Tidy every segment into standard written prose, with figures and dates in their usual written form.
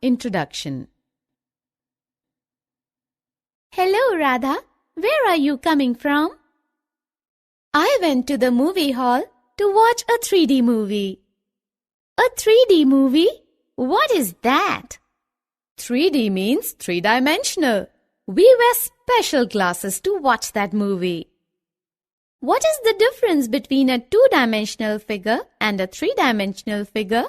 Introduction. Hello, Radha. Where are you coming from? I went to the movie hall to watch a 3D movie. A 3D movie? What is that? 3D means three-dimensional. We wear special glasses to watch that movie. What is the difference between a two-dimensional figure and a three-dimensional figure?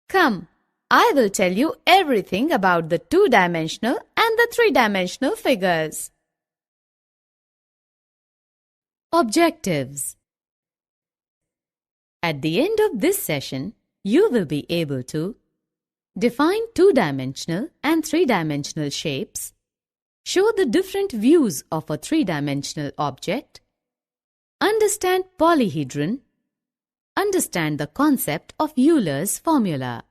Come, I will tell you everything about the two-dimensional and the three-dimensional figures. Objectives. At the end of this session, you will be able to define two-dimensional and three-dimensional shapes, show the different views of a three-dimensional object, understand polyhedron, understand the concept of Euler's formula.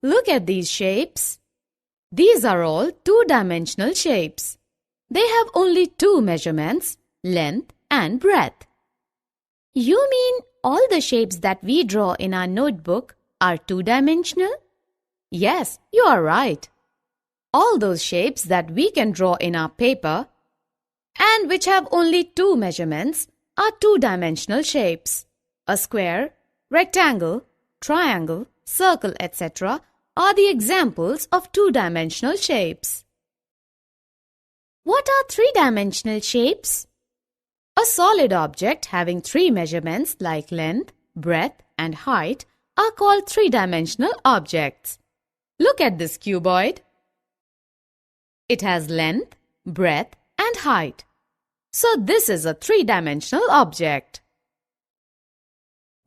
Look at these shapes. These are all two-dimensional shapes. They have only two measurements, length and breadth. You mean all the shapes that we draw in our notebook are two-dimensional? Yes, you are right. All those shapes that we can draw in our paper and which have only two measurements are two-dimensional shapes. A square, rectangle, triangle, circle, etc. are the examples of two-dimensional shapes. What are three-dimensional shapes? A solid object having three measurements like length, breadth and height are called three-dimensional objects. Look at this cuboid. It has length, breadth and height. So this is a three-dimensional object.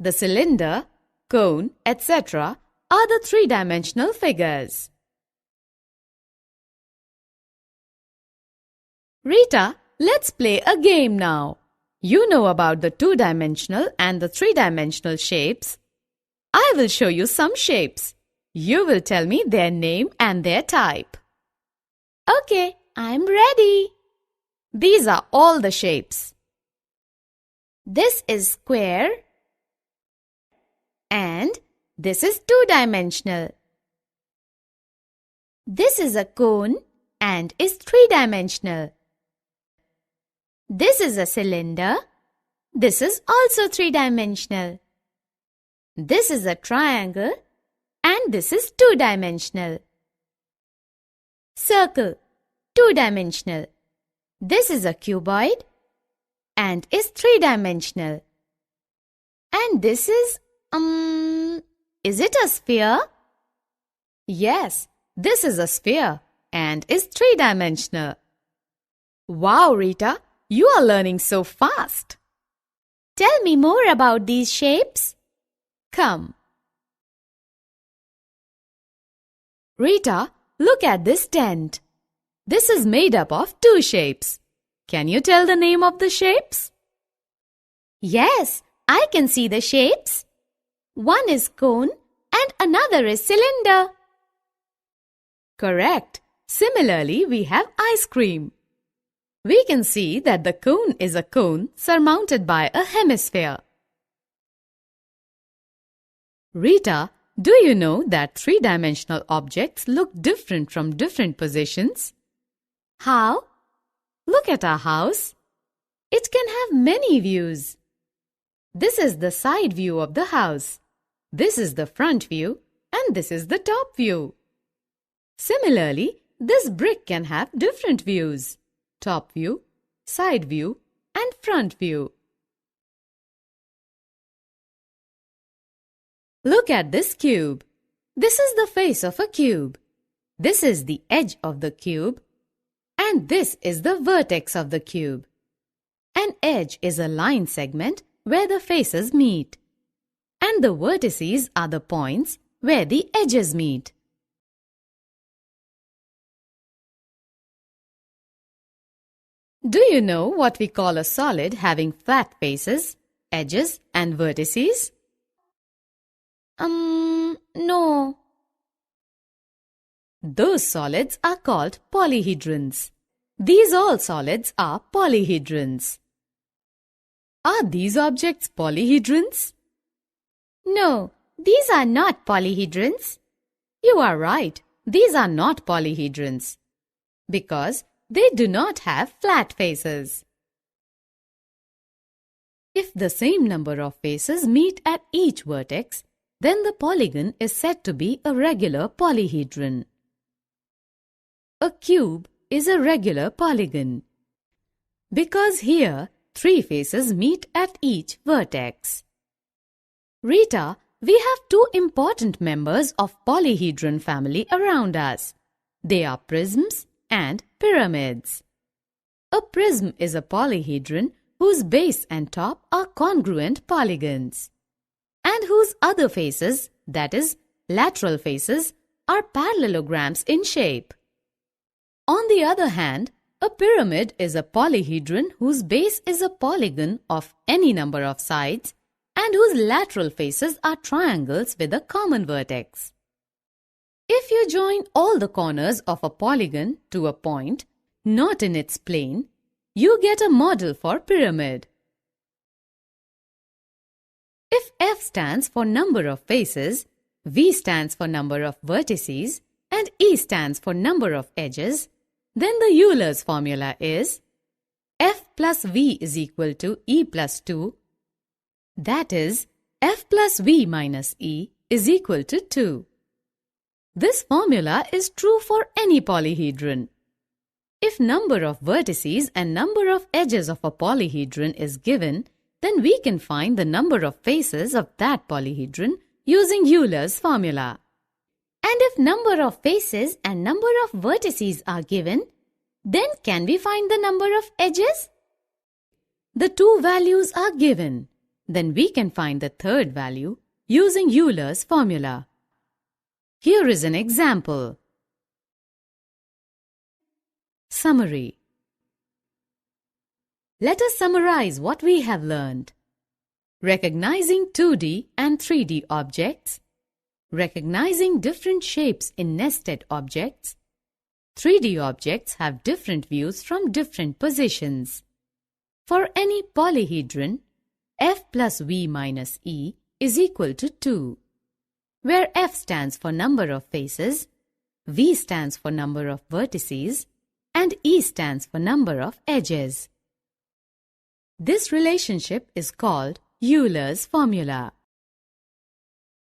The cylinder, cone, etc. are the three-dimensional figures. Rita, let's play a game now. You know about the two-dimensional and the three-dimensional shapes. I will show you some shapes. You will tell me their name and their type. Okay, I'm ready. These are all the shapes. This is square and this is two-dimensional. This is a cone and is three-dimensional. This is a cylinder. This is also three-dimensional. This is a triangle and this is two-dimensional. Circle, two-dimensional. This is a cuboid and is three-dimensional. And this is it a sphere? Yes, this is a sphere and is three-dimensional. Wow, Rita, you are learning so fast. Tell me more about these shapes. Come. Rita, look at this tent. This is made up of two shapes. Can you tell the name of the shapes? Yes, I can see the shapes. One is cone and another is cylinder. Correct. Similarly, we have ice cream. We can see that the cone is a cone surmounted by a hemisphere. Rita, do you know that three-dimensional objects look different from different positions? How? Look at our house. It can have many views. This is the side view of the house. This is the front view and this is the top view. Similarly, this brick can have different views. Top view, side view and front view. Look at this cube. This is the face of a cube. This is the edge of the cube and this is the vertex of the cube. An edge is a line segment where the faces meet and the vertices are the points where the edges meet. Do you know what we call a solid having flat faces, edges and vertices? No. Those solids are called polyhedrons. These all solids are polyhedrons. Are these objects polyhedrons? No, these are not polyhedrons. You are right, these are not polyhedrons because they do not have flat faces. If the same number of faces meet at each vertex, then the polygon is said to be a regular polyhedron. A cube is a regular polygon because here 3 faces meet at each vertex. Rita, we have 2 important members of polyhedron family around us. They are prisms and pyramids. A prism is a polyhedron whose base and top are congruent polygons, and whose other faces, that is, lateral faces, are parallelograms in shape. On the other hand, a pyramid is a polyhedron whose base is a polygon of any number of sides and whose lateral faces are triangles with a common vertex. If you join all the corners of a polygon to a point not in its plane, you get a model for pyramid. If F stands for number of faces, V stands for number of vertices, and E stands for number of edges, then the Euler's formula is F plus V is equal to E plus 2. That is, F plus V minus E is equal to 2. This formula is true for any polyhedron. If number of vertices and number of edges of a polyhedron is given, then we can find the number of faces of that polyhedron using Euler's formula. And if number of faces and number of vertices are given, then can we find the number of edges? The 2 values are given. Then we can find the third value using Euler's formula. Here is an example. Summary. Let us summarize what we have learned. Recognizing 2D and 3D objects. Recognizing different shapes in nested objects. 3D objects have different views from different positions. For any polyhedron, F plus V minus E is equal to 2, where F stands for number of faces, V stands for number of vertices, and E stands for number of edges. This relationship is called Euler's formula.